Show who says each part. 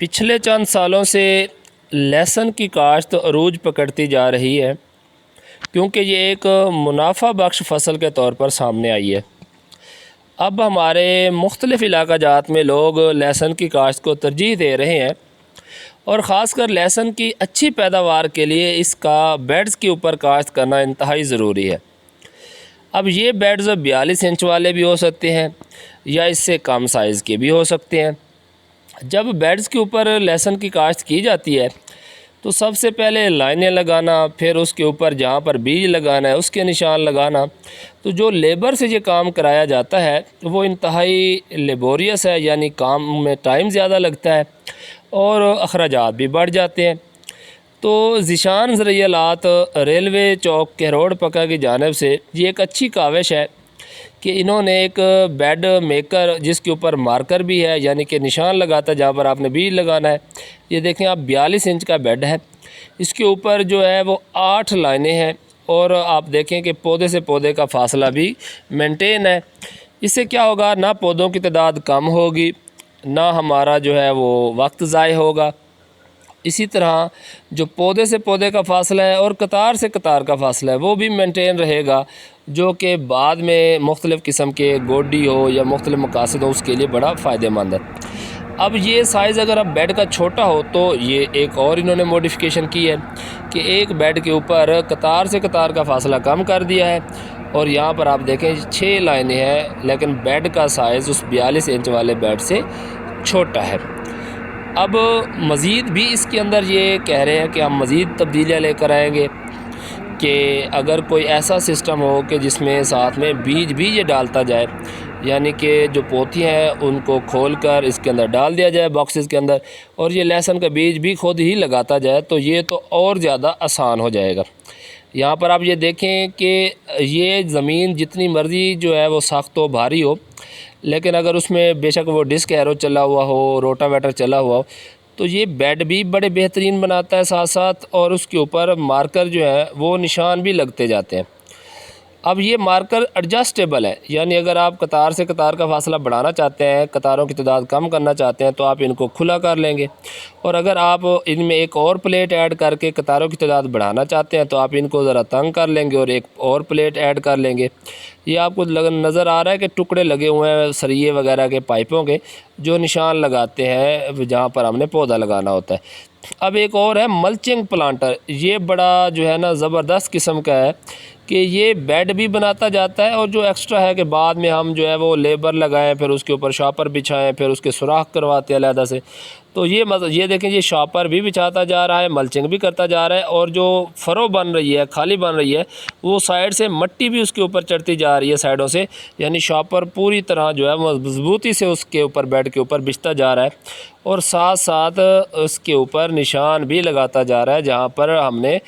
Speaker 1: पिछले चंद सालों से लहसुन की काश्त अरूज पकड़ती जा रही है, क्योंकि ये एक मुनाफा बख्श फ़सल के तौर पर सामने आई है। अब हमारे मुख्तलिफ़ इलाका जात में लोग लहसुन की काश्त को तरजीह दे रहे हैं और ख़ासकर लहसुन की अच्छी पैदावार के लिए इसका बेड्स के ऊपर काश्त करना इंतहाई ज़रूरी है। अब ये बेड्स 42 इंच वाले भी हो सकते हैं या इससे कम साइज़ के भी हो सकते हैं। जब बेड्स के ऊपर लहसुन की काश्त की जाती है तो सबसे पहले लाइनें लगाना, फिर उसके ऊपर जहाँ पर बीज लगाना है उसके निशान लगाना। तो जो लेबर से ये काम कराया जाता है वो इंतहाई लेबोरियस है, यानी काम में टाइम ज़्यादा लगता है और अखराजात भी बढ़ जाते हैं। तो ज़ीशान ज़रियालात रेलवे चौक केरोड़ पक्का की जानिब से ये एक अच्छी काविश है कि इन्होंने एक बेड मेकर जिसके ऊपर मार्कर भी है, यानी कि निशान लगाता है जहाँ पर आपने बीज लगाना है। ये देखें आप 42 इंच का बेड है, इसके ऊपर जो है वो 8 लाइनें हैं और आप देखें कि पौधे से पौधे का फासला भी मेंटेन है। इससे क्या होगा, ना पौधों की तादाद कम होगी, ना हमारा जो है वो वक्त ज़ाय होगा। इसी तरह जो पौधे से पौधे का फ़ासला है और कतार से कतार का फ़ासला है वो भी मेंटेन रहेगा, जो कि बाद में मुख्तलिफ़ किस्म के गोडी हो या मुख्तलिफ़ मकासद हो उसके लिए बड़ा फ़ायदेमंद है। अब ये साइज़ अगर अब बेड का छोटा हो तो ये एक और इन्होंने मॉडिफिकेशन की है कि एक बेड के ऊपर कतार से कतार का फ़ासला कम कर दिया है और यहाँ पर आप देखें 6 लाइनें हैं, लेकिन बेड का साइज़ उस 42 इंच वाले बेड से छोटा है। अब मज़ीद भी इसके अंदर ये कह रहे हैं कि हम मज़ीद तब्दीलियाँ लेकर आएंगे कि अगर कोई ऐसा सिस्टम हो कि जिसमें साथ में बीज भी ये डालता जाए, यानी कि जो पोथी हैं उनको खोलकर इसके अंदर डाल दिया जाए बॉक्सेस के अंदर और ये लहसुन का बीज भी खुद ही लगाता जाए, तो ये तो और ज़्यादा आसान हो जाएगा। यहाँ पर आप ये देखें कि ये ज़मीन जितनी मर्ज़ी जो है वो सख्त हो भारी हो, लेकिन अगर उसमें बेशक वो डिस्क एरो चला हुआ हो, रोटावेटर चला हुआ हो, तो ये बेड भी बड़े बेहतरीन बनाता है साथ साथ, और उसके ऊपर मार्कर जो है वो निशान भी लगते जाते हैं। अब ये मार्कर एडजस्टेबल है, यानी अगर आप कतार से कतार का फासला बढ़ाना चाहते हैं, कतारों की तादाद कम करना चाहते हैं, तो आप इनको खुला कर लेंगे, और अगर आप इनमें एक और प्लेट ऐड करके कतारों की तादाद बढ़ाना चाहते हैं तो आप इनको ज़रा तंग कर लेंगे और एक और प्लेट ऐड कर लेंगे। ये आपको नज़र आ रहा है कि टुकड़े लगे हुए हैं सरिये वगैरह के पाइपों के, जो निशान लगाते हैं जहाँ पर हमने पौधा लगाना होता है। अब एक और है मल्चिंग प्लांटर, ये बड़ा जो है ना ज़बरदस्त किस्म का है कि ये बेड भी बनाता जाता है और जो एक्स्ट्रा है कि बाद में हम जो है वो लेबर लगाएं, फिर उसके ऊपर शॉपर बिछाएं, फिर उसके सुराख करवाते हैं अलहदा से। तो ये देखें, ये शॉपर भी बिछाता जा रहा है, मल्चिंग भी करता जा रहा है, और जो फरो बन रही है, खाली बन रही है, वो साइड से मट्टी भी उसके ऊपर चढ़ती जा रही है साइडों से, यानी शॉपर पूरी तरह जो है मजबूती से उसके ऊपर बेड के ऊपर बिछता जा रहा है और साथ साथ उसके ऊपर निशान भी लगाता जा रहा है जहाँ पर हमने